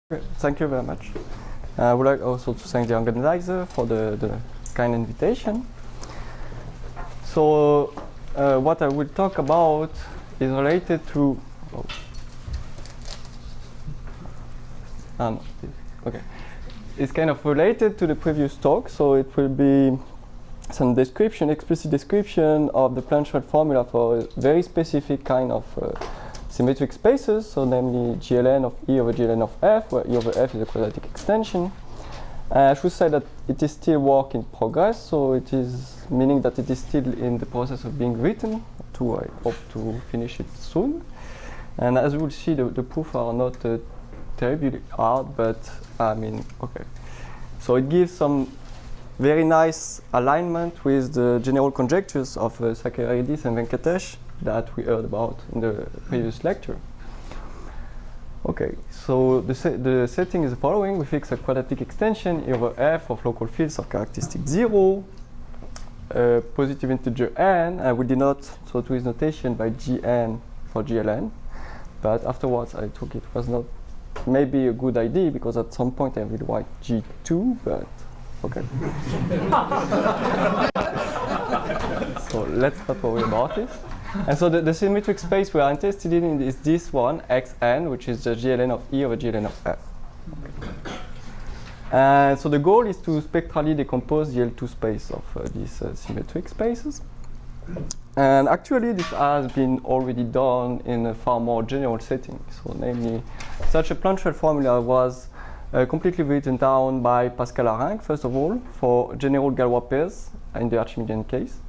Thank you very much. I would like also to thank the organizer for the kind invitation. So what I will talk about is related to okay. It's kind of related to the previous talk, so it will be some description, explicit description of the Plancherel formula for a very specific kind of symmetric spaces, so namely GLN of E over GLN of F, where E over F is a quadratic extension. I should say that it is still work in progress, so it is meaning that it is still in the process of being written. I hope to finish it soon. And as you will see, the proofs are not terribly hard, but I mean, okay. So it gives some very nice alignment with the general conjectures of Sakaridis and Venkatesh that we heard about in the previous lecture. Okay, so the setting is the following. We fix a quadratic extension E over F of local fields of characteristic 0, positive integer n, and we denote so to its notation by Gn for GLN. But afterwards I took it was not maybe a good idea because at some point I will write G2, but okay. So let's not worry about it. And so the symmetric space we are interested in is this one, Xn, which is the GLN of E over GLN of F. And so the goal is to spectrally decompose the L2 space of these symmetric spaces. And actually this has been already done in a far more general setting. So namely, such a Plancherel formula was completely written down by Pascal Harinck, first of all, for general Galois pairs in the Archimedean case.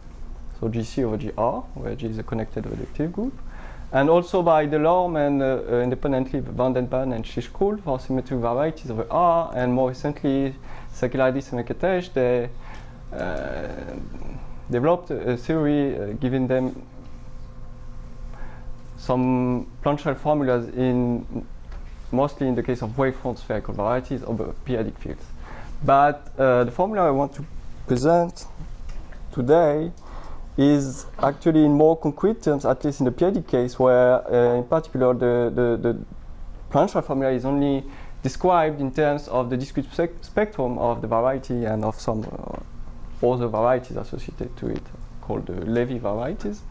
So GC over GR, where G is a connected reductive group. And also by Delorme and independently Van den Baan and Shishkul for symmetric varieties over R. And more recently, Sakaridis and Venkatesh, they developed a theory giving them some Plancherel formulas mostly in the case of wavefront spherical varieties over periodic fields. But the formula I want to present today is actually in more concrete terms, at least in the periodic case, where in particular the Plancherel formula is only described in terms of the discrete spectrum of the variety and of some other varieties associated to it, called the Levy varieties.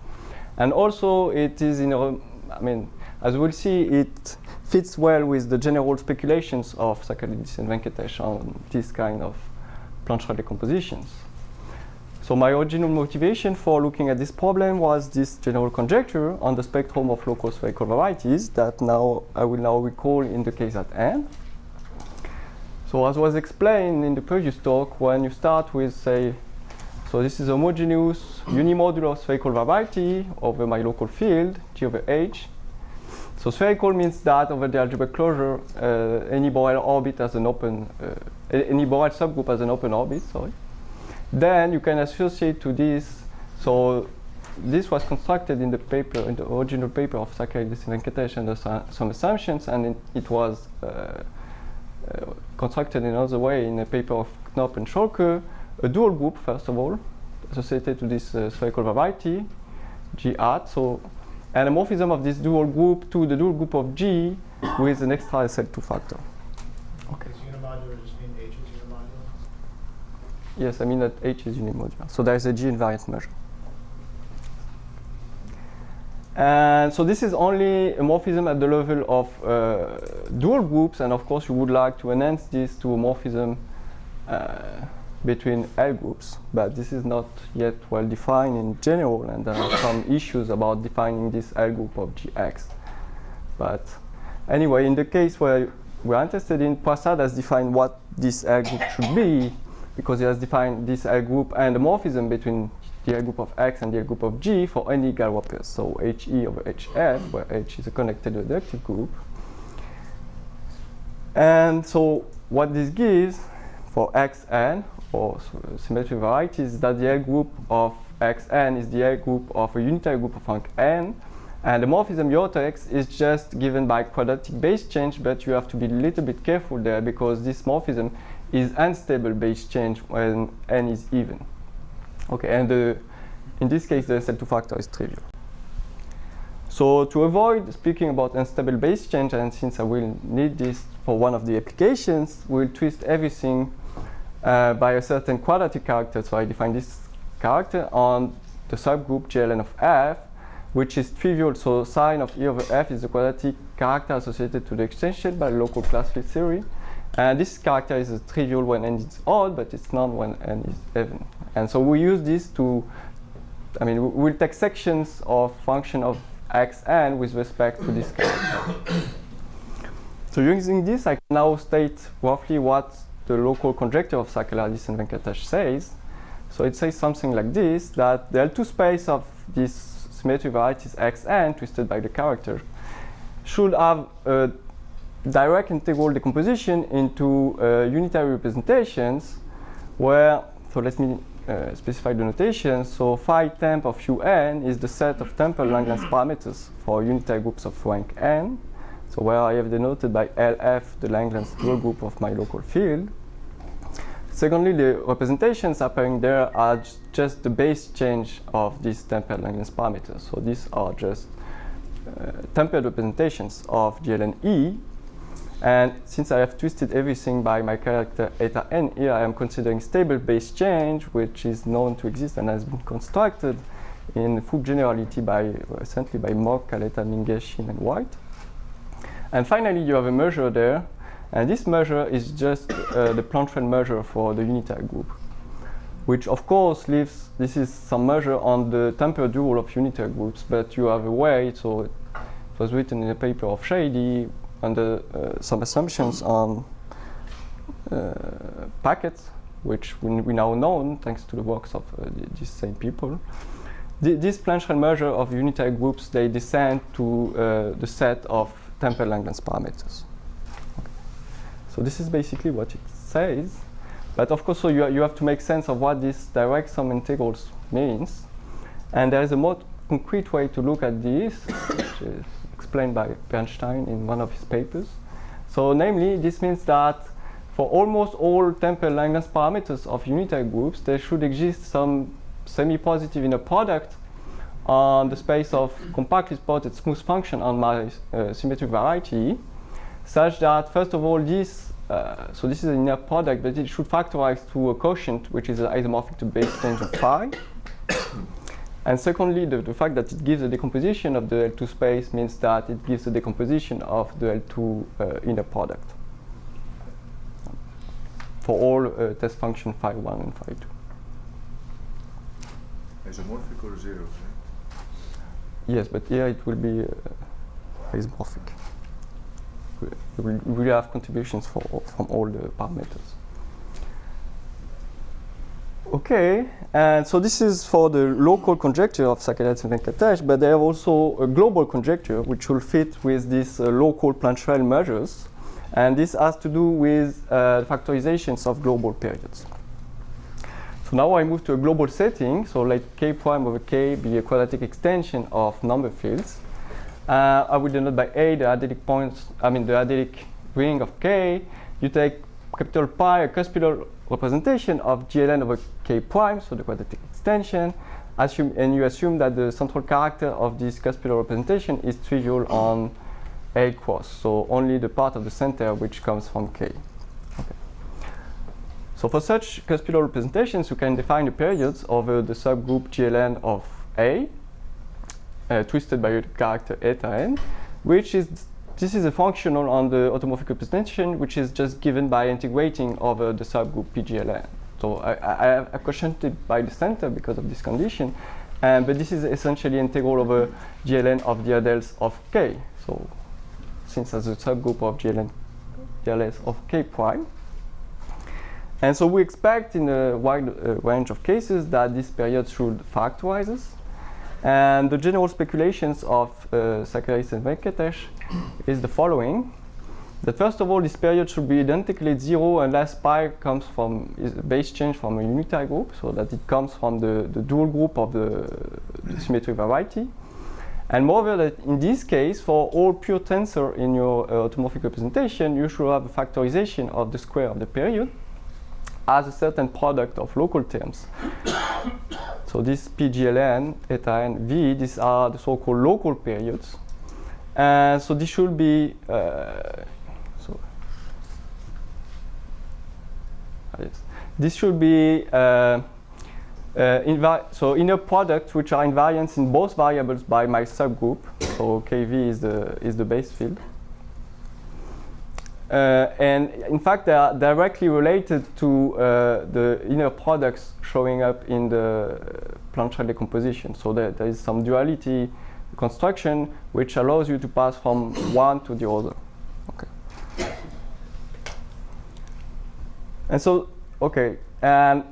And also it is as we'll see, it fits well with the general speculations of Sakaridis and Venkatesh on this kind of Plancherel decompositions. So my original motivation for looking at this problem was this general conjecture on the spectrum of local spherical varieties that I will now recall in the case at n. So as was explained in the previous talk, when you start with, say, so this is a homogeneous unimodular spherical variety over my local field, G over H. So spherical means that over the algebraic closure, any Borel orbit has an open, any Borel subgroup has an open orbit, sorry. Then you can associate to this. So this was constructed in the paper, in the original paper of Sakaridis and Venkatesh under some assumptions, and it was constructed in another way in a paper of Knopp and Scholke, a dual group, first of all, associated to this spherical variety, G hat. So, and a morphism of this dual group to the dual group of G with an extra SL2 factor. Okay. Is unimodular just mean H is unimodular? Yes, I mean that H is unimodular. So there is a G invariant measure. And so this is only a morphism at the level of dual groups, and of course you would like to enhance this to a morphism between L groups, but this is not yet well defined in general, and there are some issues about defining this L group of Gx. But anyway, in the case where we're interested in, Poissard has defined what this L group should be, because he has defined this L group and the morphism between the L group of X and the L group of G for any Galois pairs. So HE over HF, where H is a connected reductive group. And so what this gives for Xn, or symmetric varieties, is that the L group of Xn is the L group of a unitary group of rank n. And the morphism J is just given by quadratic base change, but you have to be a little bit careful there because this morphism is unstable base change when n is even. Okay, and in this case the SL2 factor is trivial. So to avoid speaking about unstable base change, and since I will need this for one of the applications, we'll twist everything by a certain quadratic character. So I define this character on the subgroup GLN of f, which is trivial. So sine of E over f is the quadratic character associated to the extension by local class field theory. And this character is trivial when n is odd, but it's not when n is even. And so we use this to, we'll take sections of function of xn with respect to this character. So using this, I can now state roughly what the local conjecture of Sakellari and Venkatesh says. So it says something like this, that the L2 space of these symmetric varieties xn, twisted by the character, should have a direct integral decomposition into unitary representations where, so let me specify the notation. So phi temp of un is the set of temporal Lagrange parameters for unitary groups of rank n. So where I have denoted by LF the Lagrange dual group of my local field. Secondly, the representations appearing there are just the base change of these temporal Lagrange parameters. So these are just temporal representations of GLN E. And since I have twisted everything by my character eta n here, I am considering stable base change, which is known to exist and has been constructed in full generality recently by Mock, Kaleta, Minge, Shin, and White. And finally, you have a measure there. And this measure is just the Plancherel measure for the unitary group, which of course leaves, this is some measure on the temporal dual of unitary groups, but you have a way, so it was written in a paper of Shady under some assumptions on packets, which we now know thanks to the works of these same people. This Plancherel measure of unitary groups, they descend to the set of temporal Lagrange parameters. Okay. So this is basically what it says. But of course, so you have to make sense of what this direct sum integrals means. And there is a more concrete way to look at this, which is explained by Bernstein in one of his papers. So namely, this means that for almost all temporal Lagrange parameters of unitary groups, there should exist some semi-positive inner product on the space of compactly supported smooth function on my symmetric variety, such that first of all this, so this is an inner product, but it should factorize to a quotient which is isomorphic to base change of phi. And secondly, the fact that it gives a decomposition of the L2 space means that it gives a decomposition of the L2 inner product for all test function phi 1 and phi 2. Isomorphic or zero? Yes, but here it will be isomorphic. We will have contributions from all the parameters. Okay, and so this is for the local conjecture of Sakellari and Venkatesh, but they have also a global conjecture which will fit with these local Plancherel measures, and this has to do with factorizations of global periods. So now I move to a global setting, so let k prime over k be a quadratic extension of number fields. I will denote by A the adelic points, the adelic ring of k. You take capital pi, a cuspidal representation of GLN over k prime, so the quadratic extension, and you assume that the central character of this cuspidal representation is trivial on A cross, so only the part of the center which comes from k. Okay. So for such cuspidal representations, you can define the periods over the subgroup GLN of A, twisted by a character eta n, which is, this is a functional on the automorphic representation, which is just given by integrating over the subgroup PGLN. So I have quotiented it by the center because of this condition, but this is essentially integral over GLN of the adels of K. So since as a subgroup of GLS of K prime. And so we expect in a wide range of cases that this period should factorize. And the general speculations of Sakellari and Venkatesh is the following: that first of all, this period should be identically at 0 unless pi comes from base change from a unitary group, so that it comes from the dual group of the symmetric variety. And moreover, that in this case, for all pure tensor in your automorphic representation, you should have a factorization of the square of the period as a certain product of local terms. So this PGLN, eta n, v, these are the so-called local periods. And so this should be, yes. This should be so inner products which are invariants in both variables by my subgroup. So KV is the base field. And in fact, they are directly related to the inner products showing up in the Plancherel decomposition. So there is some duality construction which allows you to pass from one to the other. Okay. And so, okay, and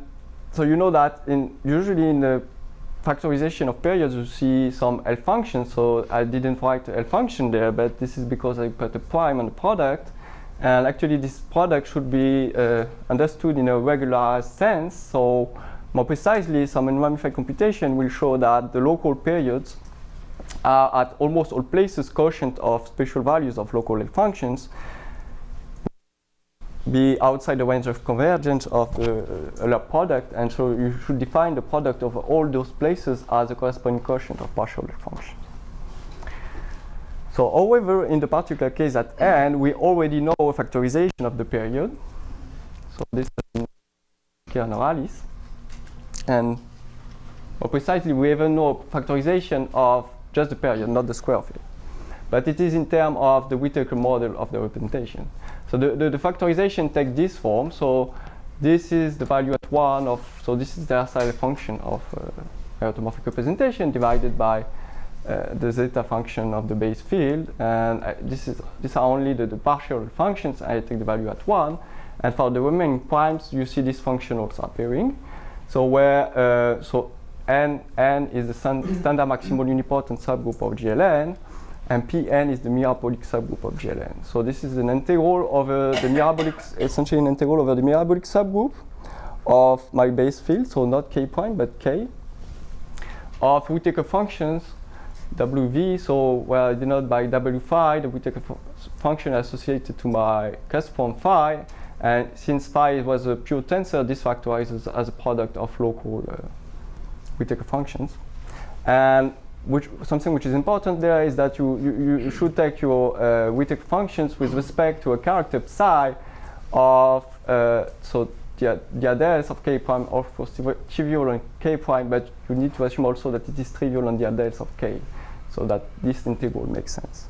so you know that usually in the factorization of periods you see some L function. So I didn't write a L function there, but this is because I put a prime on the product. And actually this product should be understood in a regularized sense. So more precisely, some unramified computation will show that the local periods are at almost all places quotient of special values of local L functions, be outside the range of convergence of the Euler product, and so you should define the product of all those places as a corresponding quotient of partial L functions. So however, in the particular case at n, we already know a factorization of the period. So this is CNRS. And more precisely, we even know factorization of just the period, not the square of it. But it is in terms of the Whittaker model of the representation. So the factorization takes this form. So this is the value at 1 of, so this is the Raphael function of automorphic representation divided by the zeta function of the base field. And these are only the partial functions. I take the value at 1. And for the remaining primes, you see this function also appearing. So where, so n is the standard maximal unipotent subgroup of GLN, and Pn is the mirabolic subgroup of GLN. So this is an integral over the mirabolic, essentially an integral over the mirabolic subgroup of my base field, so not k prime, but k, of Whittaker functions, Wv, so where I denote by W phi, the Whittaker function associated to my cusp form phi, and since phi was a pure tensor, this factorizes as a product of local Whittaker functions. And something which is important there is that you should take your Whittaker functions with respect to a character psi of, so the ADLs of k prime are of course trivial on k prime, but you need to assume also that it is trivial on the ADLs of k, so that this integral makes sense.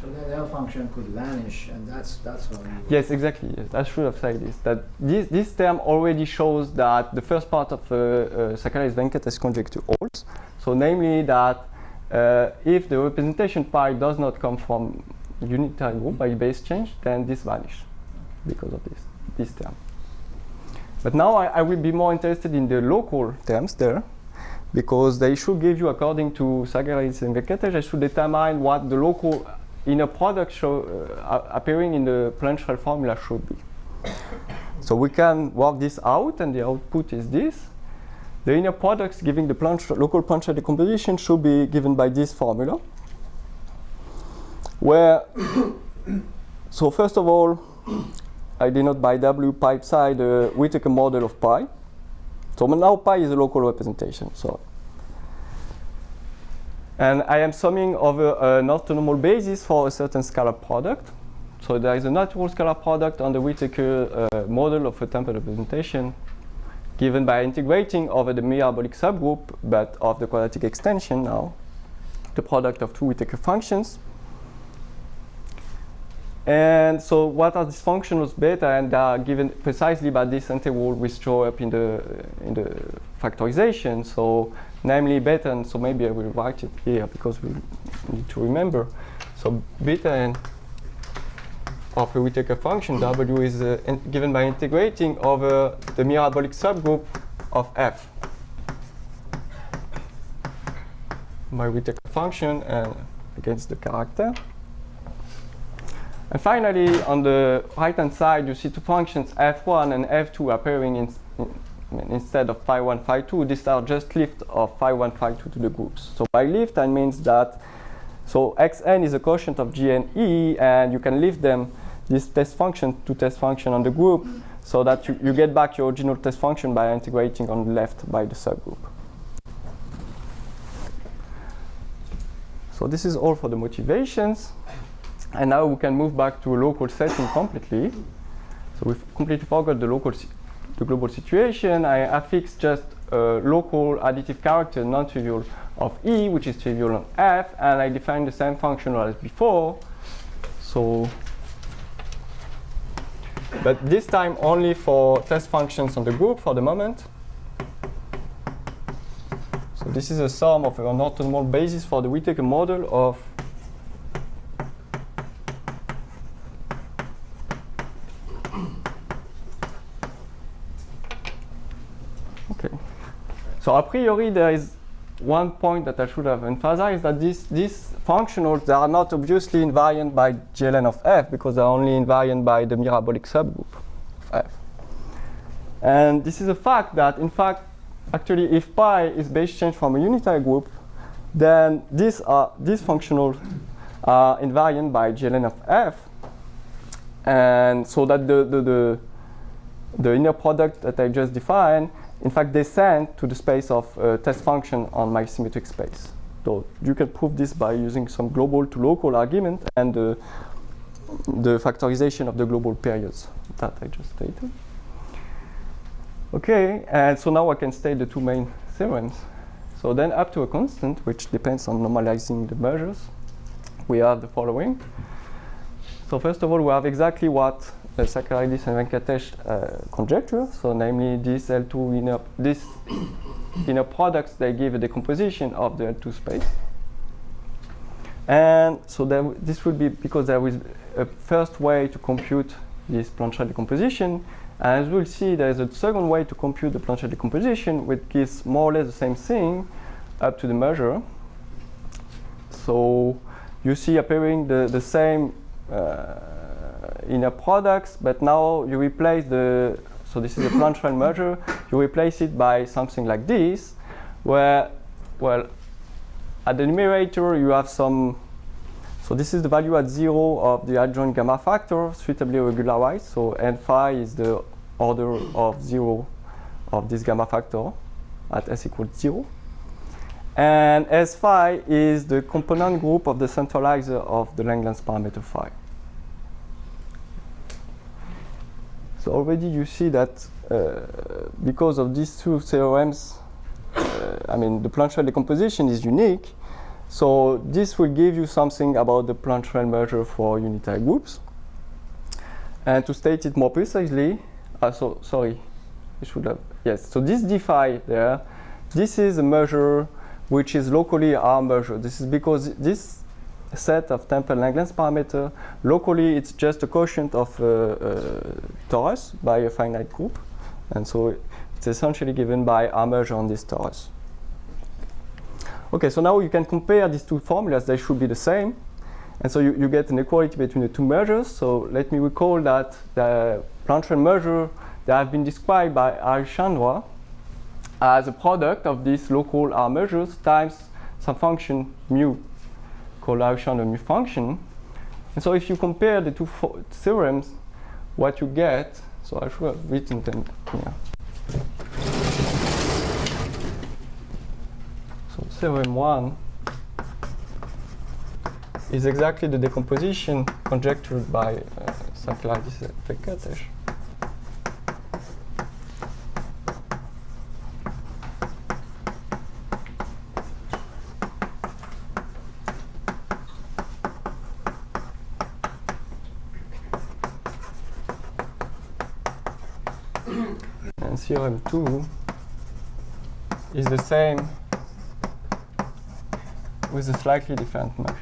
So that L function could vanish, and that's how you... Yes, exactly. Yes, I should have said this. That this term already shows that the first part of Sakaris-Venkatesh conjecture holds. So namely that if the representation pi does not come from unitary group by base change, then this vanishes because of this term. But now I will be more interested in the local terms there, because they should give you, according to Sakaris and Venkatesh, I should determine what the local inner product appearing in the Plancherel formula should be. So we can work this out, and the output is this. The inner products giving the local Plancherel decomposition should be given by this formula, where, so first of all, I denote by W pi psi the Whittaker model of pi. So now pi is a local representation. So, and I am summing over an orthonormal basis for a certain scalar product. So there is a natural scalar product on the Whittaker model of a temporal representation given by integrating over the mirabolic subgroup, but of the quadratic extension now, the product of two Whittaker functions. And so what are these functionals beta, and they are given precisely by this integral we show up in the factorization. So namely beta, and so maybe I will write it here because we need to remember. So beta n of a Whittaker function W is given by integrating over the mirabolic subgroup of f. My Whittaker function against the character. And finally, on the right-hand side, you see two functions, f1 and f2, appearing instead of phi1, phi2. These are just lift of phi1, phi2 to the groups. So by lift, I means that, so xn is a quotient of g and e, and you can lift them, this test function to test function on the group, so that you get back your original test function by integrating on the left by the subgroup. So this is all for the motivations. And now we can move back to a local setting completely. So we've completely forgot the global situation. I affix just a local additive character non-trivial of E, which is trivial on F, and I define the same function as before. So, but this time only for test functions on the group for the moment. So this is a sum of an orthonormal basis for the Whittaker model of So a priori, there is one point that I should have emphasized, that these functionals, they are not obviously invariant by GLN of F, because they're only invariant by the mirabolic subgroup of F. And this is a fact that, in fact, actually, if pi is base change from a unitary group, then these functionals are invariant by GLN of F. And so that the inner product that I just defined, in fact, descend to the space of test function on my symmetric space. So you can prove this by using some global to local argument and the factorization of the global periods that I just stated. Okay, and so now I can state the two main theorems. So then up to a constant, which depends on normalizing the measures, we have the following. So first of all, we have exactly what Sakaridis and Venkatesh conjecture. So namely, these L2 inner products, they give a decomposition of the L2 space. And so this would be because there is a first way to compute this Plancherel decomposition. And as we'll see, there is a second way to compute the Plancherel decomposition, which gives more or less the same thing up to the measure. So you see appearing the same inner products, but now you replace so this is a Plancherel measure, you replace it by something like this, where, well, at the numerator you have some, so this is the value at 0 of the adjoint gamma factor, suitably regularized, so n phi is the order of 0 of this gamma factor at s equals 0. And S phi is the component group of the centralizer of the Langlands parameter phi. So already you see that because of these two theorems, I mean, the Plancherel decomposition is unique. So this will give you something about the Plancherel measure for unitary groups. And to state it more precisely, sorry, I should have, yes. So this d phi there, this is a measure which is locally R measure. This is because this set of temporal Langlands parameter, locally it's just a quotient of torus by a finite group. And so it's essentially given by R measure on this torus. Okay, so now you can compare these two formulas. They should be the same. And so you get an equality between the two measures. So let me recall that the Plancherel measure, they have been described by Arishandra as a product of these local R measures times some function mu called Arishandra mu function. And so if you compare the two theorems, what you get, so I should have written them here. So theorem 1 is exactly the decomposition conjectured by Sakaridis and Venkatesh. And theorem 2 is the same with a slightly different measures.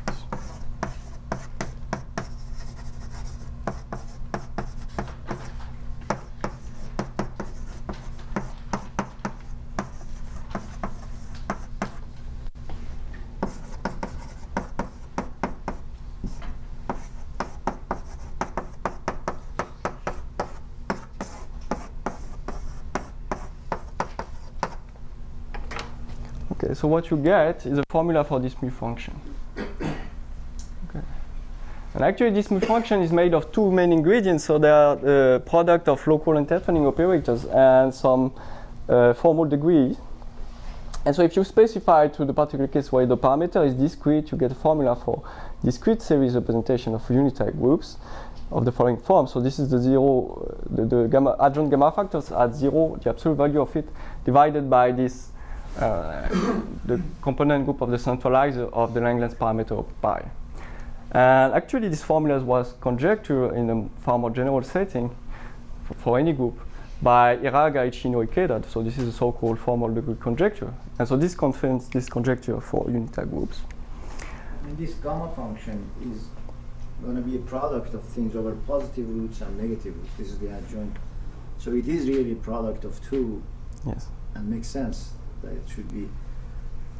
Okay, so what you get is a formula for this mu function. Okay. And actually, this mu function is made of two main ingredients. So they are the product of local intertwining operators and some formal degree. And so if you specify to the particular case where the parameter is discrete, you get a formula for discrete series representation of unitary groups of the following form. So this is the zero, the gamma, adjoint gamma factors at zero, the absolute value of it, divided by this, the component group of the centralizer of the Langlands parameter of pi. And actually, this formula was conjectured in a far more general setting for any group by Iraga, Ichino-Ikeda. So this is a so-called formal degree conjecture. And so this confirms this conjecture for unitary groups. And this gamma function is going to be a product of things over positive roots and negative roots. This is the adjoint. So it is really a product of two. Yes. And makes sense that it should be.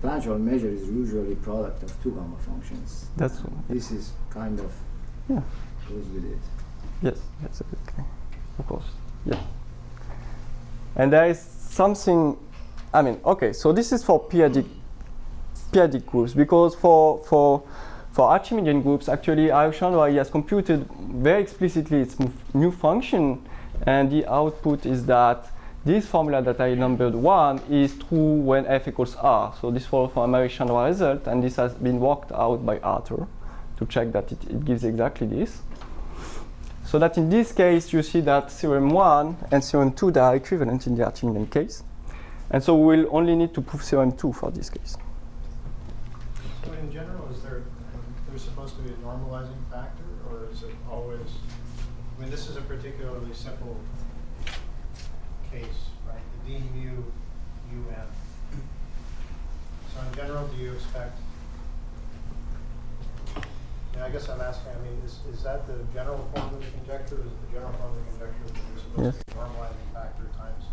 Plancherel measure is usually a product of two gamma functions. That's this is kind of goes with it. Yes, that's okay. Of course. Yeah. And there is something, I mean, okay, so this is for periodic groups, because for Archimedean groups, actually, Chandra has computed very explicitly its mu function, and the output is that this formula that I numbered 1 is true when f equals r. So this follows from a Chandra result, and this has been worked out by Arthur to check that it gives exactly this. So that in this case, you see that theorem 1 and theorem 2 they are equivalent in the Archimedean case. And so we'll only need to prove theorem 2 for this case. So in general, is there's supposed to be a normalizing factor, or is it always, I mean, this is a particularly simple case, right? The d mu un. So in general, do you expect, I guess I'm asking, I mean, is that the general form of the conjecture, or is it the general form of the conjecture that there's supposed to be a normalizing factor times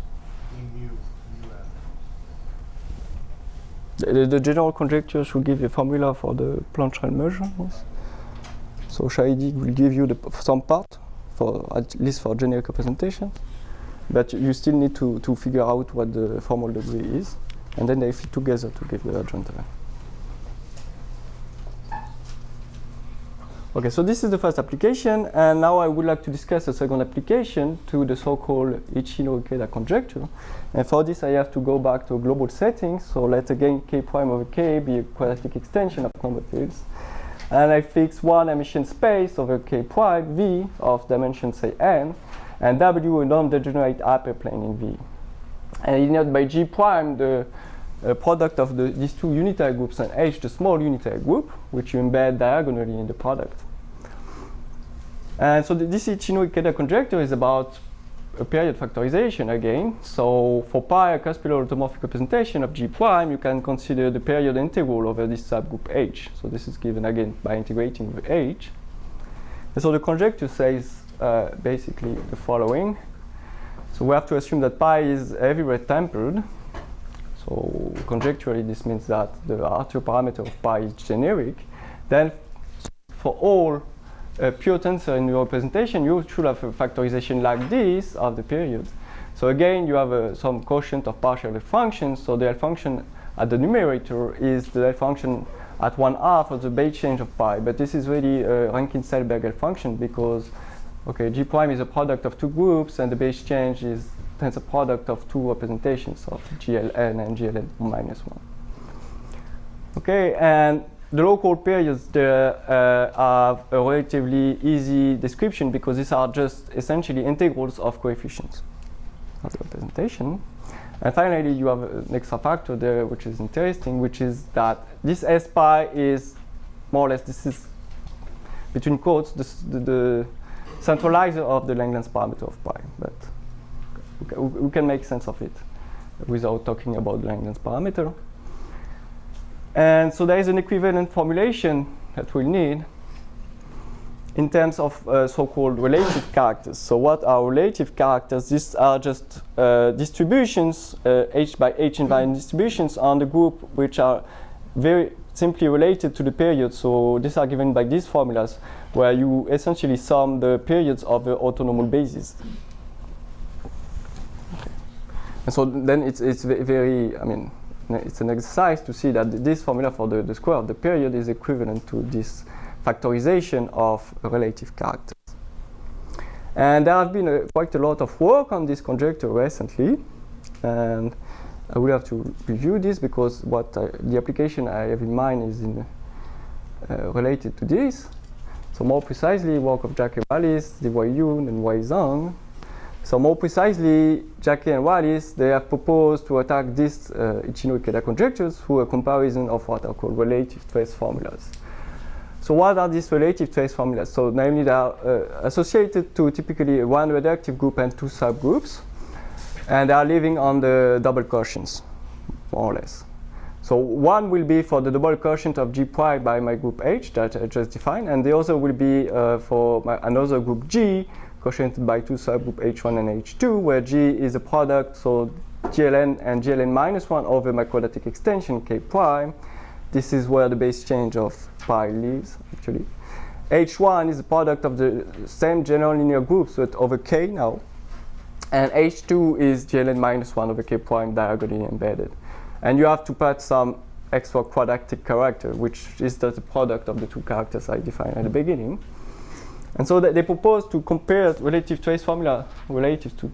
d mu un? The general conjecture should give you a formula for the Plancherel measure. Yes. So Shahidi will give you some part, for at least for generic representation, but you still need to figure out what the formal degree is, and then they fit together to give the adjoint term. Okay, so this is the first application, and now I would like to discuss a second application to the so-called Ichino-Ikeda conjecture. And for this, I have to go back to a global setting. So let again k prime over k be a quadratic extension of number fields. And I fix one emission space over k prime v of dimension say n, and w a non-degenerate hyperplane in v. And denoted by g prime the product of these two unitary groups, and h the small unitary group, which you embed diagonally in the product. And so this Ichino-Ikeda conjecture is about a period factorization again. So for pi, a Caspillo automorphic representation of g prime, you can consider the period integral over this subgroup h. So this is given again by integrating with h. And so the conjecture says basically the following. So we have to assume that pi is everywhere tempered. So conjecturally, this means that the Arthur parameter of pi is generic. Then for all pure tensor in your representation, you should have a factorization like this of the period. So again, you have some quotient of partial L functions. So the L function at the numerator is the L function at 1/2 of the base change of pi. But this is really a Rankin-Selberg L function because, okay, G prime is a product of two groups, and the base change is tensor product of two representations of GLN and GLN minus 1. Okay, and the local periods there have a relatively easy description because these are just essentially integrals of coefficients of the representation. And finally, you have an extra factor there, which is interesting, which is that this S pi is more or less, this is between quotes, the centralizer of the Langlands parameter of pi. But we can make sense of it without talking about the Langlands parameter. And so there is an equivalent formulation that we'll need in terms of so-called relative characters. So what are relative characters? These are just distributions, h by h invariant distributions on the group which are very simply related to the period. So these are given by these formulas where you essentially sum the periods of the orthonormal bases. Okay. And so then it's very, I mean, it's an exercise to see that this formula for the square of the period is equivalent to this factorization of relative characters. And there have been quite a lot of work on this conjecture recently, and I will have to review this because the application I have in mind is related to this. So more precisely, work of Jacquet Wallis, Wei Yun, and Wei Zhang. So more precisely, Jacquet and Wallis, they have proposed to attack these Ichino-Ikeda conjectures through a comparison of what are called relative trace formulas. So what are these relative trace formulas? So namely, they are associated to typically one reductive group and two subgroups, and they are living on the double quotients, more or less. So one will be for the double quotient of G prime by my group H that I just defined, and the other will be for another group G quotiented by two subgroup H1 and H2, where G is a product, so GLN and GLN minus 1 over my quadratic extension K prime. This is where the base change of pi lives, actually. H1 is a product of the same general linear groups, but over K now. And H2 is GLN minus 1 over K prime diagonally embedded. And you have to put some extra quadratic character, which is the product of the two characters I defined at the beginning. And so they propose to compare relative trace formula relative to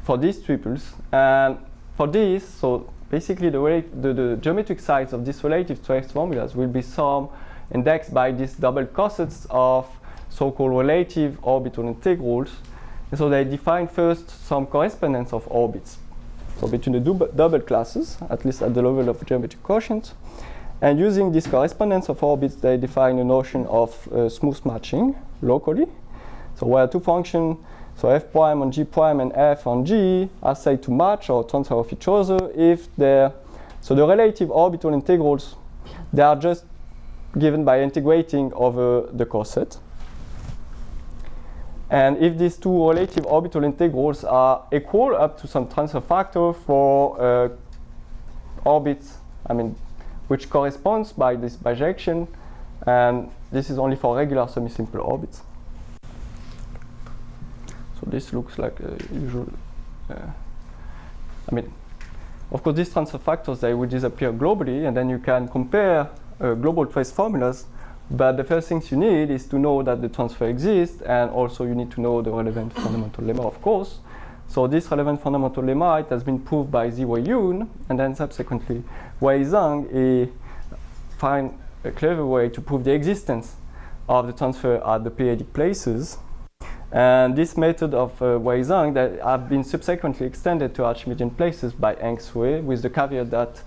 for these triples. And for this, so basically the geometric sides of these relative trace formulas will be some indexed by these double cosets of so-called relative orbital integrals. And so they define first some correspondence of orbits. So between the double classes, at least at the level of geometric quotient. And using this correspondence of orbits, they define a notion of smooth matching locally. So where two functions, so f prime on G prime and f on G, are said to match or transfer of each other if they're, so the relative orbital integrals, they are just given by integrating over the coset. And if these two relative orbital integrals are equal up to some transfer factor for orbits, which corresponds by this bijection, and this is only for regular semi-simple orbits. So this looks like a usual, of course these transfer factors, they will disappear globally, and then you can compare global trace formulas, but the first things you need is to know that the transfer exists, and also you need to know the relevant fundamental lemma, of course. So this relevant fundamental lemma, it has been proved by Wei Yun, and then subsequently Wei Zhang find a clever way to prove the existence of the transfer at the periodic places. And this method of Wei Zhang that have been subsequently extended to Archimedean places by Heng-Sui, with the caveat that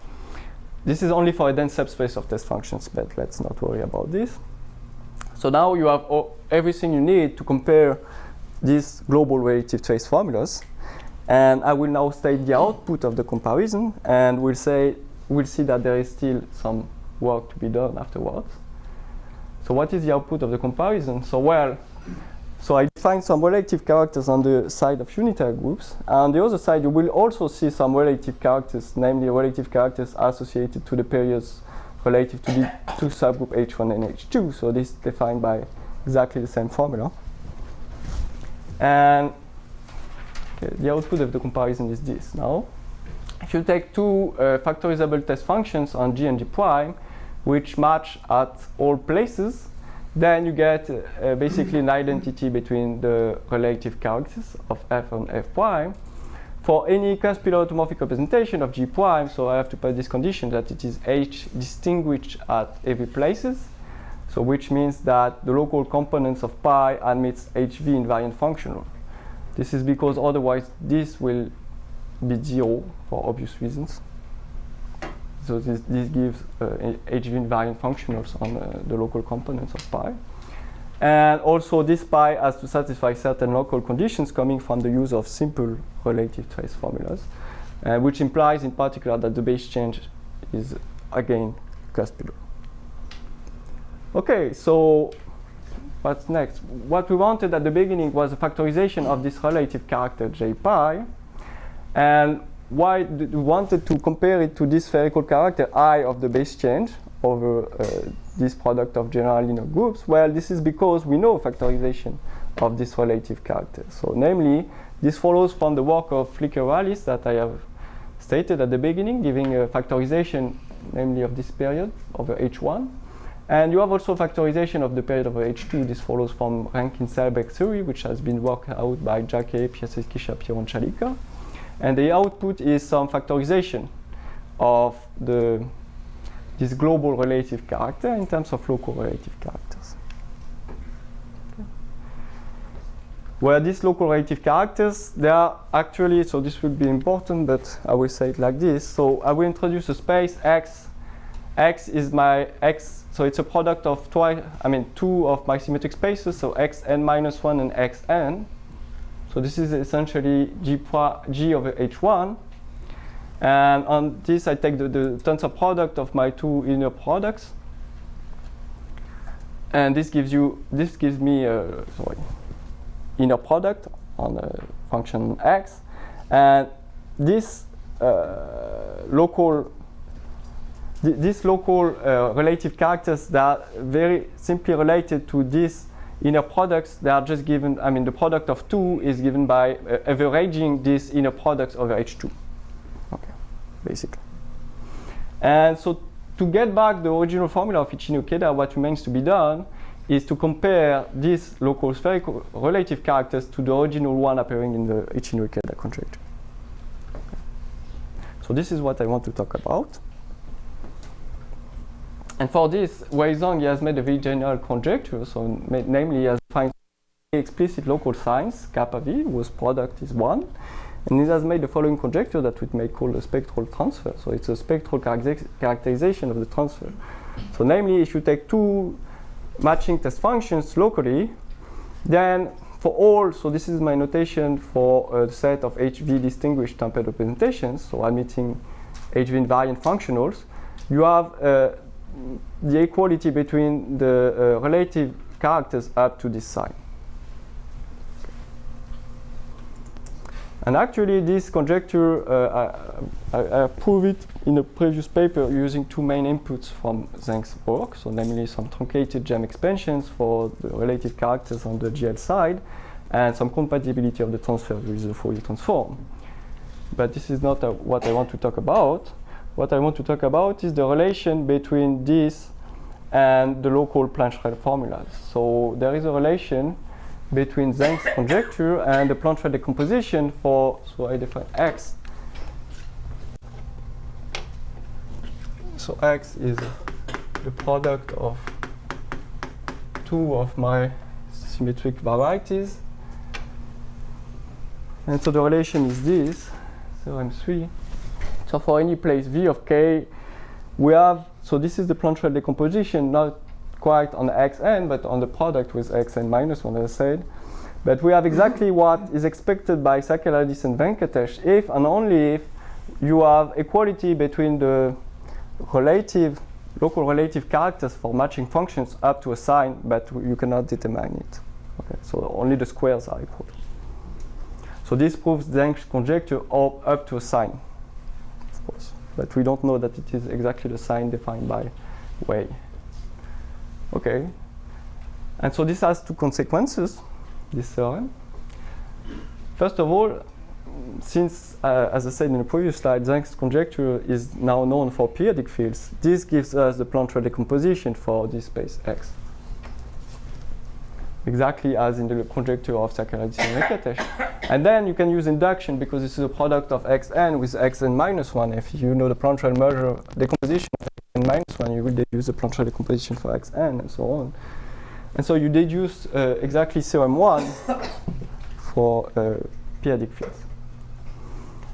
this is only for a dense subspace of test functions, but let's not worry about this. So now you have everything you need to compare these global relative trace formulas. And I will now state the output of the comparison, and we'll see that there is still some work to be done afterwards. So what is the output of the comparison? So I define some relative characters on the side of unitary groups. On the other side, you will also see some relative characters, namely relative characters associated to the periods relative to the two subgroup H1 and H2. So this is defined by exactly the same formula. And the output of the comparison is this now. If you take two factorizable test functions on G and G prime, which match at all places, then you get basically an identity between the relative characters of f and f prime. For any cuspidal automorphic representation of G prime, so I have to put this condition that it is H distinguished at every places, so which means that the local components of pi admits HV invariant functional. This is because otherwise this will be 0 for obvious reasons. So this gives HV invariant functionals on the local components of pi. And also this pi has to satisfy certain local conditions coming from the use of simple relative trace formulas, which implies in particular that the base change is again cuspidal. Okay, so what's next? What we wanted at the beginning was a factorization of this relative character J pi, and why we wanted to compare it to this spherical character I of the base change over this product of general linear groups? Well, this is because we know factorization of this relative character. So namely, this follows from the work of Whittaker-Wallis that I have stated at the beginning, giving a factorization, namely of this period over H1. And you have also factorization of the period of H2. This follows from Rankin-Selberg theory, which has been worked out by Jacquet, Piasecki, Shapiro, and Chalika. And the output is some factorization of this global relative character in terms of local relative characters. Okay. Where these local relative characters, they are actually, so this will be important, but I will say it like this. So I will introduce a space X. X is my X, so it's a product of two of my symmetric spaces, so Xn minus 1 and Xn. So this is essentially G over H1. And on this, I take the tensor product of my two inner products. And this gives me inner product on a function X. And this local relative characters that are very simply related to these inner products, they are just given, the product of two is given by averaging these inner products over H2. Okay, basically. And so to get back the original formula of Ichino-Ikeda, what remains to be done is to compare these local spherical relative characters to the original one appearing in the Ichino-Ikeda conjecture. Okay. So this is what I want to talk about. And for this, Wei Zhang has made a very general conjecture. So namely, he has defined explicit local signs, kappa v, whose product is 1. And he has made the following conjecture that we may call a spectral transfer. So it's a spectral characterization of the transfer. So namely, if you take two matching test functions locally, then for all, so this is my notation for a set of HV distinguished tempered representations, so admitting HV invariant functionals, you have the equality between the relative characters up to this sign. And actually, this conjecture, I proved it in a previous paper using two main inputs from Zhang's work, so namely some truncated gem expansions for the relative characters on the GL side, and some compatibility of the transfer with the Fourier transform. But this is not what I want to talk about. What I want to talk about is the relation between this and the local Plancherel formulas. So there is a relation between Zhang's conjecture and the Plancherel decomposition for, so I define X. So X is the product of two of my symmetric varieties. And so the relation is this, theorem 3. So for any place V of K, we have, so this is the Plancherel decomposition, not quite on Xn, but on the product with Xn minus 1, as I said. But we have exactly what is expected by Sakeladis and Venkatesh if and only if you have equality between the local relative characters for matching functions up to a sign, but you cannot determine it. Okay, so only the squares are equal. So this proves Zhang's conjecture up to a sign. Of course, but we don't know that it is exactly the sign defined by Wei. Okay, and so this has two consequences, this theorem. First of all, since, as I said in the previous slide, Zhang's conjecture is now known for periodic fields, this gives us the Plancherel decomposition for this space X. Exactly as in the conjecture of Sakeladis and Venkatesh. And then you can use induction because this is a product of Xn with Xn minus 1. If you know the Plancherel measure decomposition of Xn minus 1, you will deduce the Plancherel decomposition for Xn and so on. And so you deduce exactly theorem 1 for periodic fields.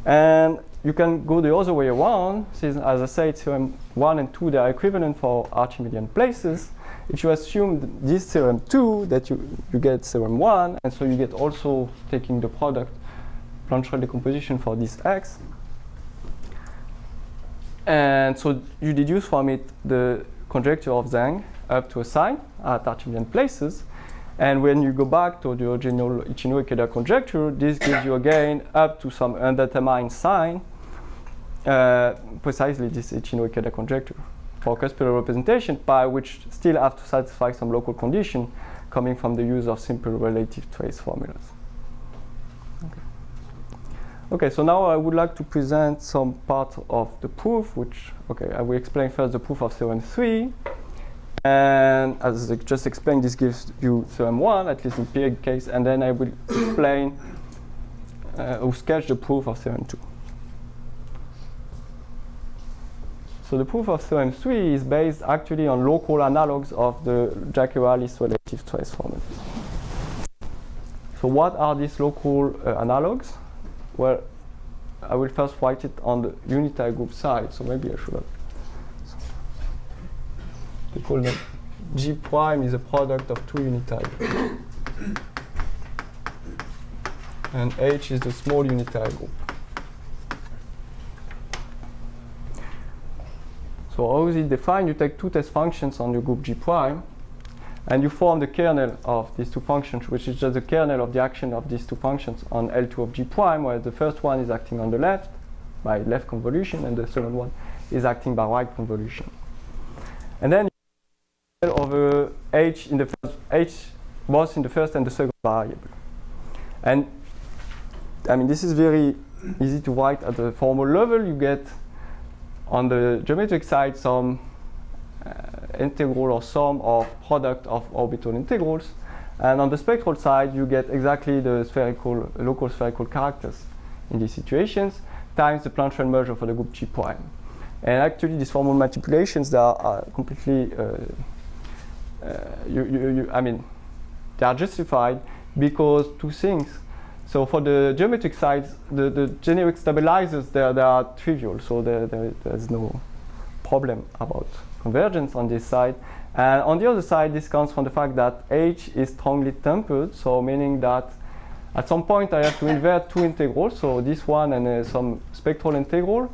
And you can go the other way around, since, as I said, theorem 1 and 2, they are equivalent for Archimedean places. If you assume this theorem 2, that you get theorem 1, and so you get also taking the product Plancherel decomposition for this X. And so you deduce from it the conjecture of Zhang up to a sign at Archimedean places. And when you go back to the original Ichino-Ikeda conjecture, this gives you again up to some undetermined sign, precisely this Ichino-Ikeda conjecture for cuspidal representation pi, which still have to satisfy some local condition coming from the use of simple relative trace formulas. Okay, so now I would like to present some part of the proof, which, okay, I will explain first the proof of theorem 3, And as I just explained, this gives you theorem 1, at least in periodic case, and then I will explain or sketch the proof of theorem 2. So the proof of theorem 3 is based actually on local analogs of the Jacques-Wallis relative trace formulas. So what are these local analogs? Well, I will first write it on the unitary group side, so maybe I should have. We call that G prime is a product of two unitary. And H is the small unitary group. So how is it defined? You take two test functions on your group G prime, and you form the kernel of these two functions, which is just the kernel of the action of these two functions on L2 of G prime, where the first one is acting on the left by left convolution, and the second one is acting by right convolution. And then you over H in the first, H both in the first and the second variable. And I mean, this is very easy to write at the formal level. You get on the geometric side some integral or sum of product of orbital integrals, and on the spectral side you get exactly the spherical, local spherical characters in these situations times the Plancherel measure for the group G prime. And actually these formal manipulations, they are completely I mean, they are justified because two things. So for the geometric sides, the generic stabilizers, they are trivial, so there's no problem about convergence on this side. And on the other side, this comes from the fact that H is strongly tempered, so meaning that at some point I have to invert two integrals, so this one and some spectral integral,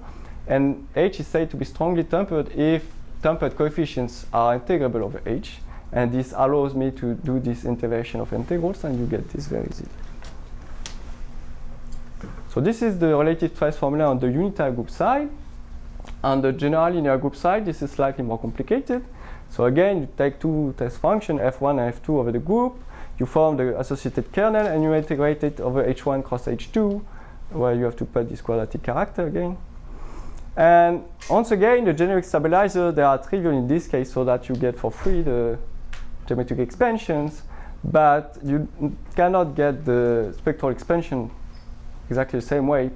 and H is said to be strongly tempered if tempered coefficients are integrable over H, and this allows me to do this integration of integrals, and you get this very easily. So this is the relative trace formula on the unitary group side. On the general linear group side, this is slightly more complicated. So again, you take two test functions, f1 and f2 over the group. You form the associated kernel, and you integrate it over h1 cross h2, where you have to put this quadratic character again. And once again, the generic stabilizer, they are trivial in this case, so that you get for free the geometric expansions, but you cannot get the spectral expansion exactly the same way,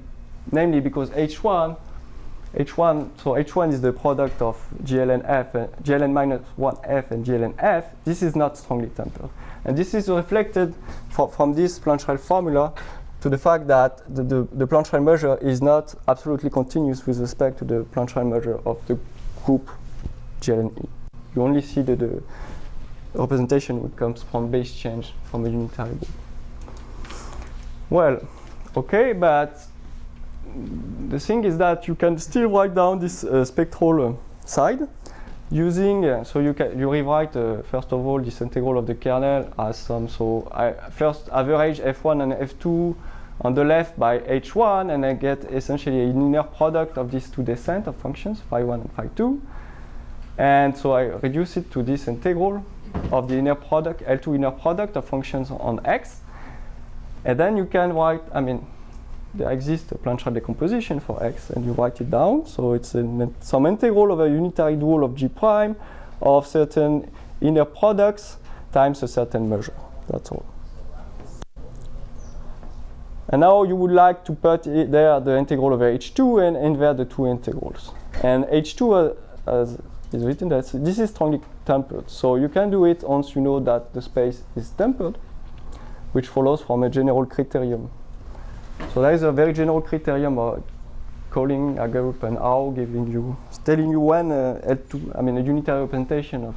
namely because H1 is the product of GLN F, GLN minus 1F and GLN F. This is not strongly tempered. And this is reflected from this Plancherel formula to the fact that the Plancherel measure is not absolutely continuous with respect to the Plancherel measure of the group GLN E. You only see the representation which comes from base change from a unitary group. Well, okay, but the thing is that you can still write down this spectral side using, so you rewrite first of all this integral of the kernel as some, so I first average f1 and f2 on the left by h1, and I get essentially an inner product of these two descent of functions, phi1 and phi2. And so I reduce it to this integral of the inner product, L2 inner product of functions on x. And then you can write, I mean, there exists a Plancherel decomposition for x, and you write it down. So it's some integral of a unitary dual of G prime of certain inner products times a certain measure. That's all. And now you would like to put there the integral over H2 and invert the two integrals. And H2, as is written, this is strongly tempered. So you can do it once you know that the space is tempered, which follows from a general criterion. So there is a very general criterion of calling a group an R, telling you when L2, I mean a unitary representation of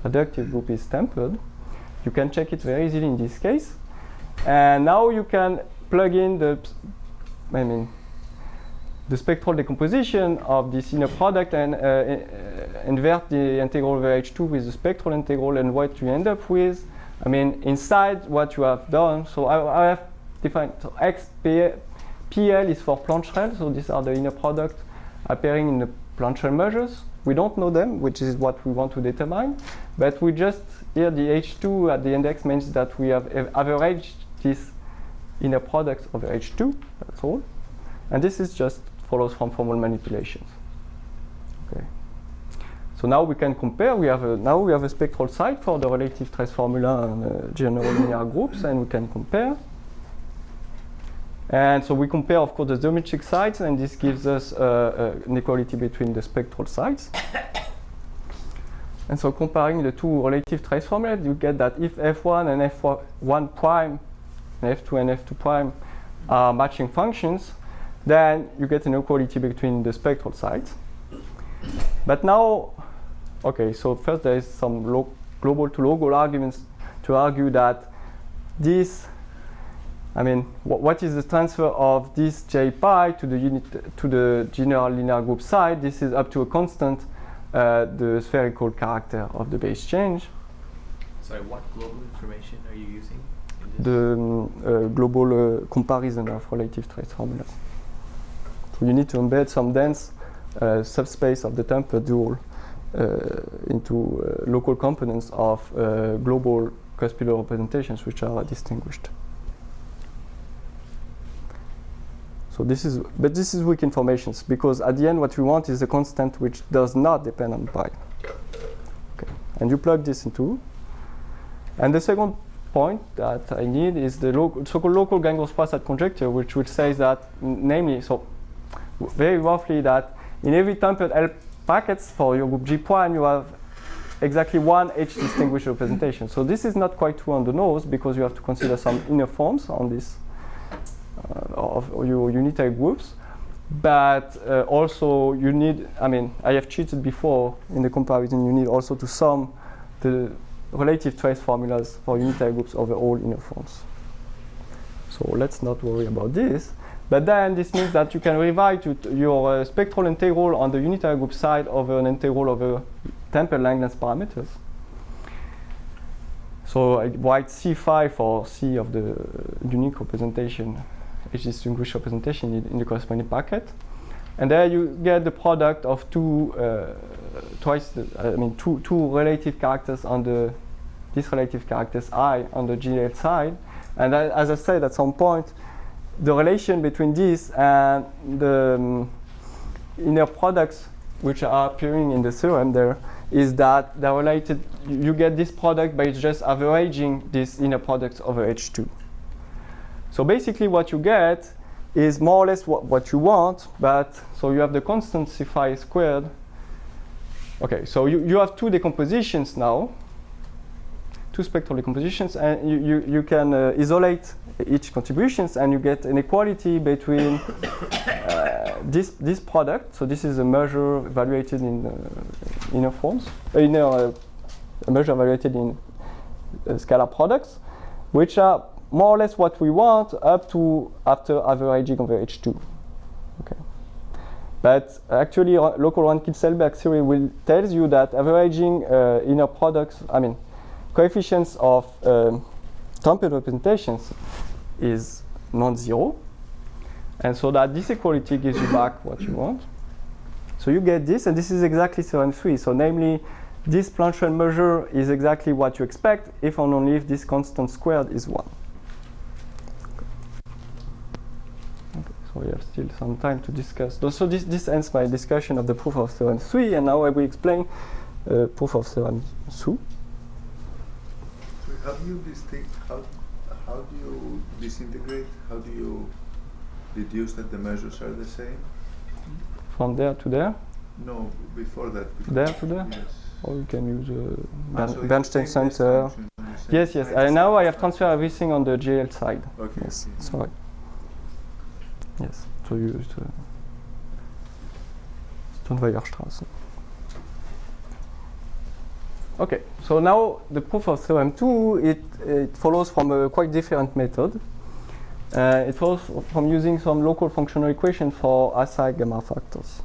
a reductive group is tempered. You can check it very easily in this case. And now you can plug in the spectral decomposition of this inner product and invert the integral over H2 with the spectral integral, and what you end up with, I mean, inside what you have done, so I have defined, so PL is for Plancherel, so these are the inner products appearing in the Plancherel measures. We don't know them, which is what we want to determine, but we just, here the H2 at the index means that we have averaged these inner products over H2, that's all. And this is just follows from formal manipulations. Okay. So now we can compare. Now we have a spectral site for the relative trace formula and general linear groups, and we can compare. And so we compare, of course, the geometric sites, and this gives us an equality between the spectral sites. And so comparing the two relative trace formulas, you get that if f1 and f1 prime, and f2 and f2 prime are matching functions, then you get an equality between the spectral sites. But now, okay, so first there is some global to local arguments to argue that this, I mean, what is the transfer of this j pi to the general linear group side? This is up to a constant, the spherical character of the base change. Sorry, what global information are you using? The global comparison of relative trace formulas. So you need to embed some dense subspace of the tempered dual into local components of global Causpillo representations which are distinguished. So this is weak informations, because at the end what we want is a constant which does not depend on pi. Okay. And you plug this into. And the second point that I need is the so-called local Gangos-Poisson conjecture, which says that, namely, so very roughly, that in every tempered L packets for your group G prime, you have exactly one H distinguished representation. So this is not quite true on the nose, because you have to consider some inner forms on this of your unitary groups. But also you need, I mean, I have cheated before in the comparison, you need also to sum the relative trace formulas for unitary groups over all inner forms. So let's not worry about this. But then this means that you can rewrite your spectral integral on the unitary group side over an integral over tempered Langlands parameters. So I write C5 for C of the unique representation, H distinguished representation in the corresponding packet. And there you get the product of two relative characters on these relative characters I on the GL side. And as I said at some point, the relation between this and the inner products which are appearing in the theorem there is that they're related. You get this product by just averaging these inner products over H2. So basically what you get is more or less what you want, but so you have the constant C phi squared. Okay, so you have two decompositions now, two spectral decompositions, and you can isolate each contributions, and you get an equality between this product. So this is a measure evaluated in inner forms, a measure evaluated in scalar products, which are more or less what we want up to after averaging over H2. Okay. But actually, local Rankin-Selberg theory will tell you that averaging inner products, I mean, coefficients of tempered representations is non-zero. And so that this equality gives you back what you want. So you get this, and this is exactly theorem 3. So namely, this Plancherel measure is exactly what you expect if and only if this constant squared is 1. So we have still some time to discuss. So this ends my discussion of the proof of theorem 3, and now I will explain proof of theorem 2. So how do you how do you disintegrate? How do you deduce that the measures are the same? From there to there? No, before that. There to there? Yes. Or you can use So Bernstein center. Yes. Now I have transferred everything on the GL side. Okay. Yes, sorry. Yes, so you use Stoneweyerstraße. Okay, so now the proof of theorem 2, it follows from a quite different method. It follows from using some local functional equation for aside gamma factors.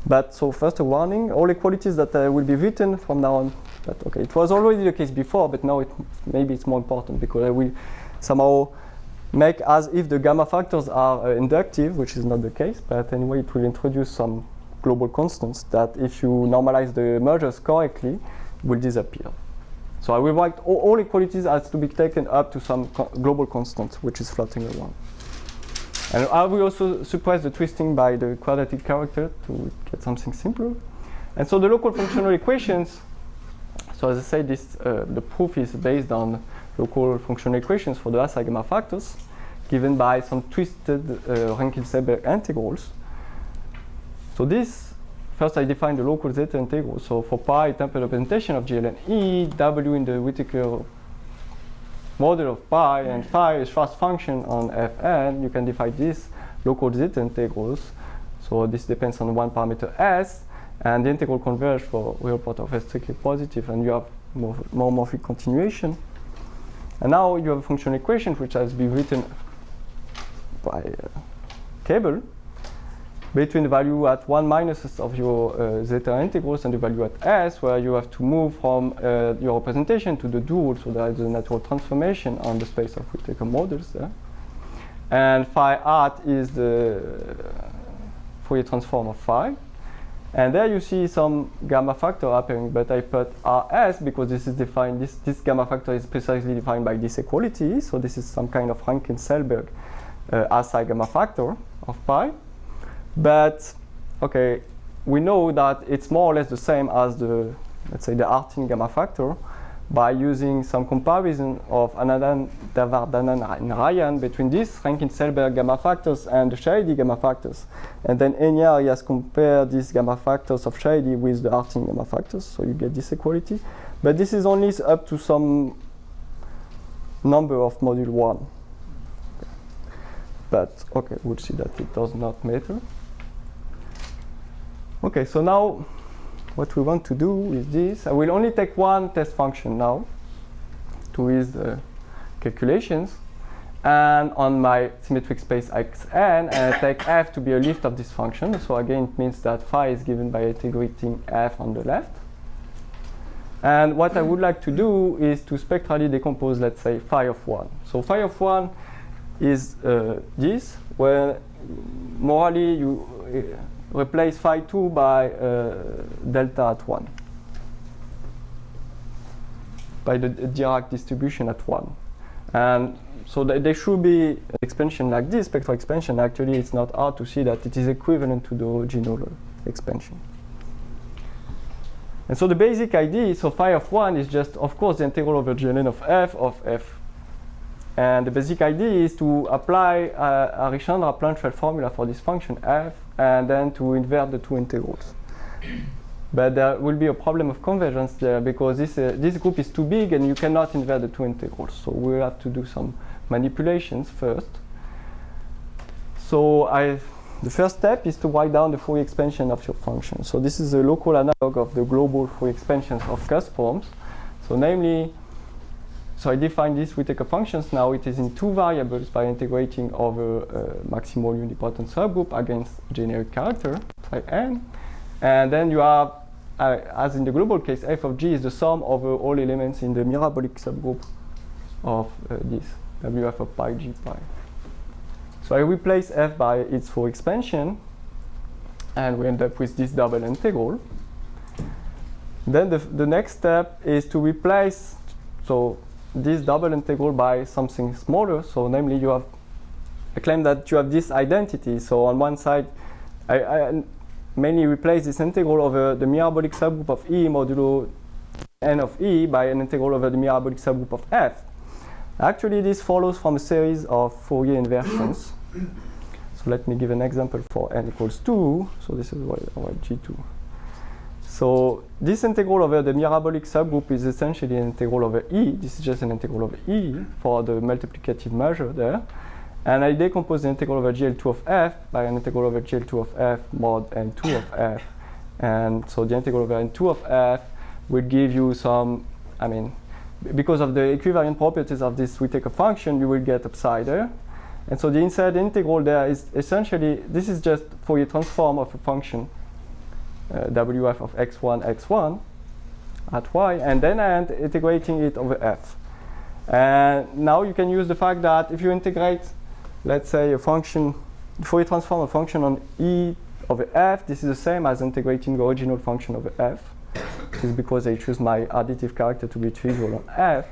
But so first a warning, all equalities that will be written from now on. But okay, it was already the case before, but now maybe it's more important because I will somehow make as if the gamma factors are inductive, which is not the case, but anyway it will introduce some global constants that if you normalize the measures correctly, will disappear. So I will write all equalities as to be taken up to some global constant, which is floating around. And I will also suppress the twisting by the quadratic character to get something simpler. And so the local functional equations, so as I said, the proof is based on local functional equations for the Asai gamma factors given by some twisted Rankin-Selberg integrals. So this, first I define the local zeta integral. So for pi temporal representation of GLN E, W in the Whittaker model of pi, and phi is Schwarz function on Fn, you can define these local zeta integrals. So this depends on one parameter S, and the integral converge for real part of S strictly positive, and you have more morphic continuation. And now you have a functional equation which has been written by Cable between the value at 1 minus of your zeta integrals and the value at S, where you have to move from your representation to the dual, so there is a natural transformation on the space of Whittaker models there. And phi hat is the Fourier transform of phi. And there you see some gamma factor appearing, but I put RS because this is defined, this gamma factor is precisely defined by this equality, so this is some kind of Rankin-Selberg Asai gamma factor of pi. But, okay, we know that it's more or less the same as the, let's say, the Artin gamma factor by using some comparison of Anadan, Davardhanan, and Ryan between these Rankin-Selberg gamma factors and the Shady gamma factors. And then Enyart has compared these gamma factors of Shady with the Artin gamma factors, so you get this equality. But this is only up to some number of module 1. But, okay, we'll see that it does not matter. Okay, so now what we want to do is this. I will only take one test function now to his calculations. And on my symmetric space Xn, and I take f to be a lift of this function. So again, it means that phi is given by integrating f on the left. And what I would like to do is to spectrally decompose, let's say, phi of 1. So phi of 1 is this, where morally you replace phi 2 by delta at 1, by the Dirac distribution at 1. And so there should be an expansion like this, spectral expansion. Actually, it's not hard to see that it is equivalent to the original expansion. And so the basic idea, so phi of 1 is just, of course, the integral over GLN of f. And the basic idea is to apply Harichandra Plancherel formula for this function f, and then to invert the two integrals. But there will be a problem of convergence there because this group is too big and you cannot invert the two integrals. So we'll have to do some manipulations first. So the first step is to write down the Fourier expansion of your function. So this is a local analog of the global Fourier expansions of cusp forms. So namely, so I define these Whittaker functions. Now it is in two variables by integrating over maximal unipotent subgroup against generic character, psi n. And then you have, as in the global case, f of g is the sum over all elements in the mirabolic subgroup of this, wf of pi g pi. So I replace f by its Fourier expansion, and we end up with this double integral. Then the next step is to replace, so this double integral by something smaller. So namely, you have, I claim that you have this identity. So on one side, I mainly replace this integral over the mirabolic subgroup of E modulo n of E by an integral over the mirabolic subgroup of F. Actually, this follows from a series of Fourier inversions. So let me give an example for n equals 2. So this is what G2. So this integral over the mirabolic subgroup is essentially an integral over E. This is just an integral over E for the multiplicative measure there. And I decompose the integral over GL2 of F by an integral over GL2 of F mod N2 of F. And so the integral over N2 of F will give you some, I mean, because of the equivalent properties of this Whittaker function, you will get upside there. And so the inside integral there is essentially, this is just Fourier transform of a function, wf of x1 at y, and then I am integrating it over f. And now you can use the fact that if you integrate, let's say, a function, Fourier transform a function on E over f, this is the same as integrating the original function over f. This is because I choose my additive character to be trivial on f.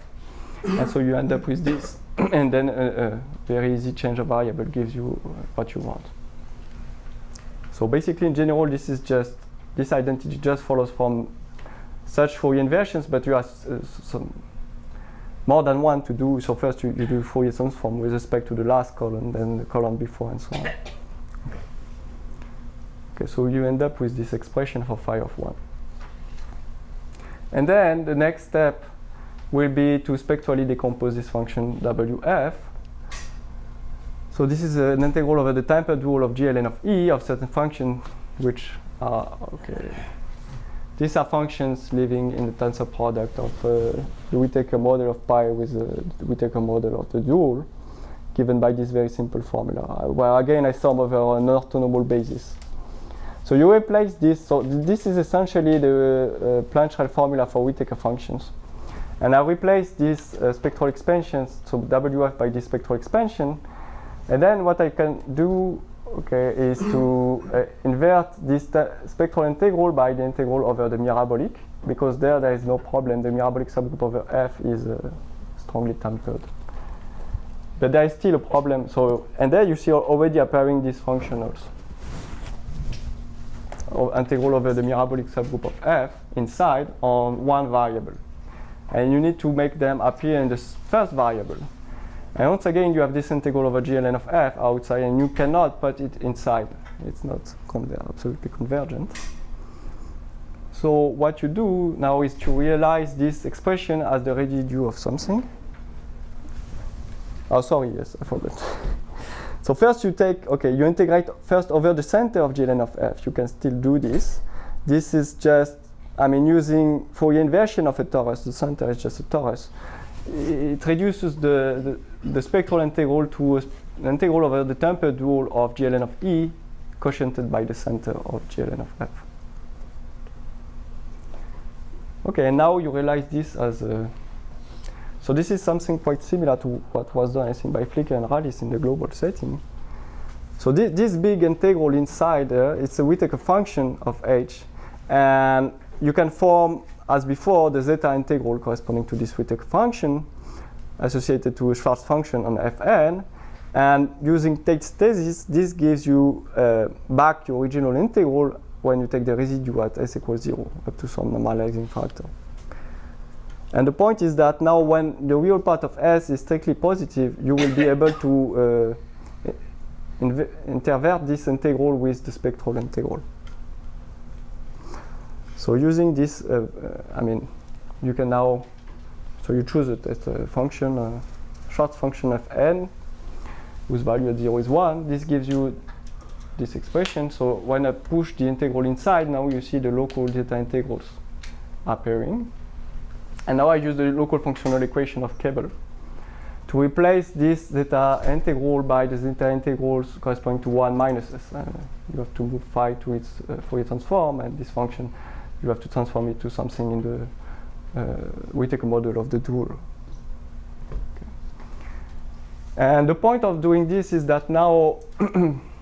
And so you end up with this. And then a very easy change of variable gives you what you want. So basically, in general, this is just this identity just follows from such Fourier inversions, but you have some more than one to do. So first you do Fourier transform with respect to the last column, then the column before, and so on. Okay, so you end up with this expression for phi of 1. And then the next step will be to spectrally decompose this function WF. So this is an integral over the tempered dual of GLN of E of certain functions which are, okay, these are functions living in the tensor product of the Whittaker model of pi with the Whittaker model of the dual, given by this very simple formula, where again I sum over an orthonormal basis. So you replace this, so this is essentially the Plancherel formula for Whittaker functions. And I replace these spectral expansions, so WF by this spectral expansion. And then what I can do, okay, is to invert this spectral integral by the integral over the mirabolic, because there is no problem. The mirabolic subgroup over F is strongly tempered. But there is still a problem. So, and there you see already appearing this function also. Integral over the mirabolic subgroup of F inside on one variable. And you need to make them appear in the first variable. And once again, you have this integral over GLN of F outside, and you cannot put it inside. It's not absolutely convergent. So what you do now is to realize this expression as the residue of something. Oh, sorry, yes, I forgot. So first you take, okay, you integrate first over the center of GLN of F. You can still do this. This is just, I mean, using Fourier inversion of a torus. The center is just a torus. It reduces the spectral integral to an integral over the tempered dual of GLN of E, quotiented by the center of GLN of F. Okay, and now you realize this as a, so this is something quite similar to what was done, I think, by Flicker and Rallis in the global setting. So this big integral inside there, it's a Whittaker function of H, and you can form, as before, the zeta integral corresponding to this Whittaker function associated to a Schwarz function on Fn, and using Tate's thesis, this gives you back your original integral when you take the residue at s equals 0 up to some normalizing factor. And the point is that now when the real part of S is strictly positive, you will be able to intervert this integral with the spectral integral. So using this, I mean, you can now, so you choose it as a function, Schwarz function of n, whose value at 0 is 1. This gives you this expression. So when I push the integral inside, now you see the local zeta integrals appearing. And now I use the local functional equation of Kebel to replace this zeta integral by the zeta integrals corresponding to 1 minus s. You have to move phi to its Fourier transform, and this function, you have to transform it to something in the Whittaker model of the dual. Okay. And the point of doing this is that now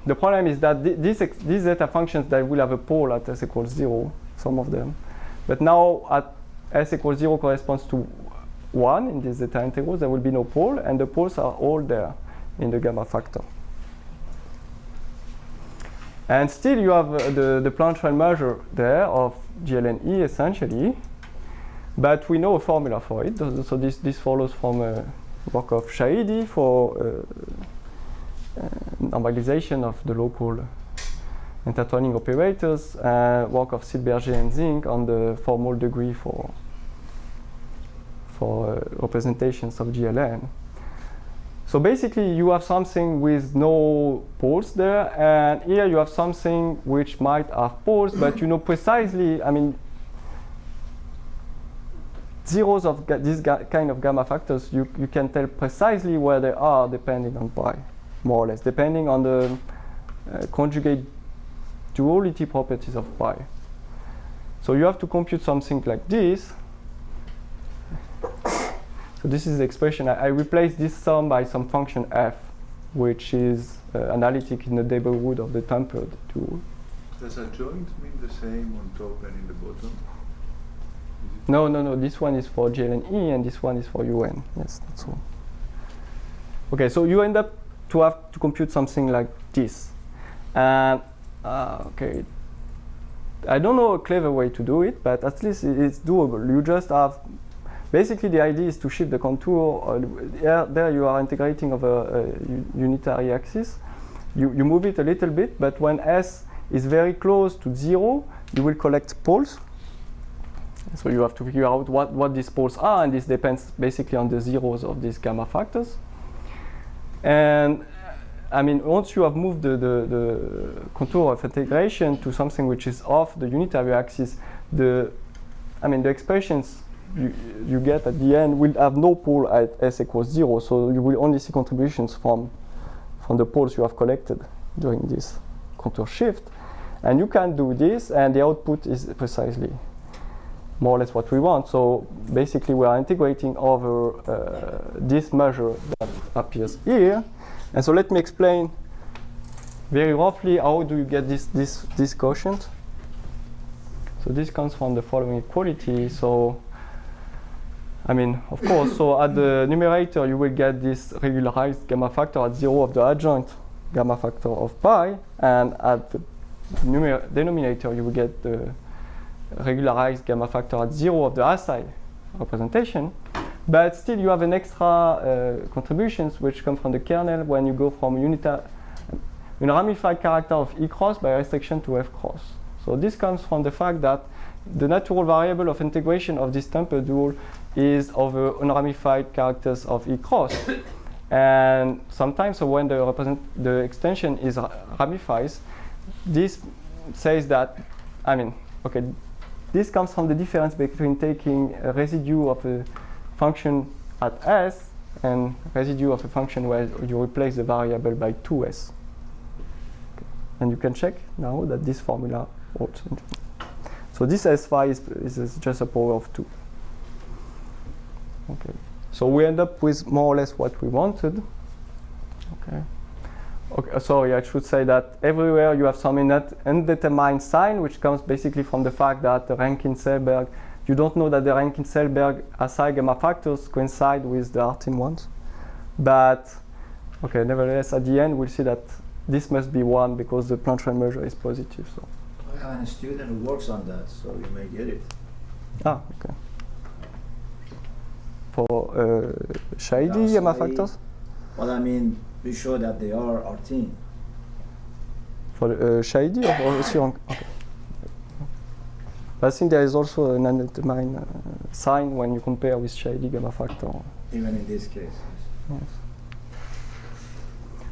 the problem is that these zeta functions, they will have a pole at s equals 0, some of them. But now at s equals 0 corresponds to 1 in these zeta integrals, there will be no pole, and the poles are all there in the gamma factor. And still you have the Plancherel measure there of GLN E essentially, but we know a formula for it. So this follows from a work of Shahidi for normalization of the local intertwining operators, work of Silberger and Zink on the formal degree for representations of GLN. So basically you have something with no poles there, and here you have something which might have poles, but you know precisely, I mean, zeros of this kind of gamma factors, you can tell precisely where they are depending on pi, more or less, depending on the conjugate duality properties of pi. So you have to compute something like this. So this is the expression. I replace this sum by some function f, which is analytic in the neighborhood of the tempered dual. Does a joint mean the same on top and in the bottom? No. This one is for GLN E, and this one is for UN. Yes, that's all. Okay, so you end up to have to compute something like this. And okay, I don't know a clever way to do it, but at least it's doable. You just have, basically the idea is to shift the contour. There you are integrating over a unitary axis. You move it a little bit, but when S is very close to 0, you will collect poles. So you have to figure out what these poles are, and this depends basically on the zeros of these gamma factors. And I mean, once you have moved the contour of integration to something which is off the unitary axis, the expressions you get at the end will have no pole at S equals 0, so you will only see contributions from the poles you have collected during this contour shift. And you can do this, and the output is precisely more or less what we want. So basically we are integrating over this measure that appears here. And so let me explain very roughly how do you get this quotient. So this comes from the following equality. So I mean, of course, so at the numerator you will get this regularized gamma factor at 0 of the adjoint gamma factor of pi, and at the denominator you will get the regularized gamma factor at 0 of the aside representation. But still you have an extra contributions which come from the kernel when you go from a ramified character of E cross by restriction to F cross. So this comes from the fact that the natural variable of integration of this temper dual is over unramified characters of E cross. And sometimes when the extension is ramifies, this says that, this comes from the difference between taking a residue of a function at S and residue of a function where you replace the variable by 2S. Okay. And you can check now that this formula holds. So this S phi is just a power of 2. Okay. So we end up with more or less what we wanted. Okay. Okay. Sorry, I should say that everywhere you have some undetermined sign, which comes basically from the fact that the Rankin-Selberg, you don't know that the Rankin-Selberg aside gamma factors coincide with the Artin ones. But, okay, nevertheless, at the end, we'll see that this must be 1 because the Plancherel measure is positive. So. I have a student who works on that, so you may get it. Ah, okay. For shady gamma factors? Well, I mean, we show that they are Artin. For shady or okay. I think there is also an undetermined sign when you compare with shady gamma factor. Even in this case. Yes.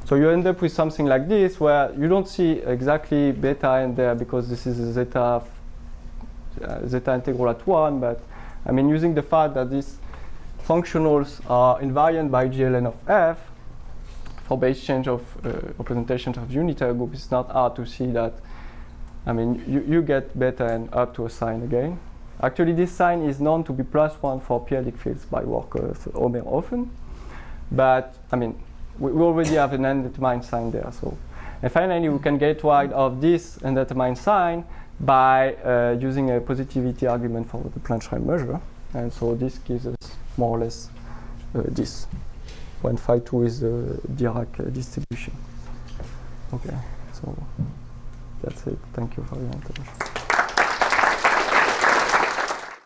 So you end up with something like this where you don't see exactly beta in there because this is a zeta integral at 1, but I mean using the fact that these functionals are invariant by GLN of F for base change of representations of unitary group, it's not hard to see that. I mean, you get beta and up to a sign again. Actually, this sign is known to be +1 for periodic fields by work Omer often. But, I mean, we already have an undetermined sign there. So, and finally, we can get rid of this undetermined sign by using a positivity argument for the Plancherel measure. And so this gives us more or less this, when phi 2 is the Dirac distribution. Okay, so that's it. Thank you for your attention.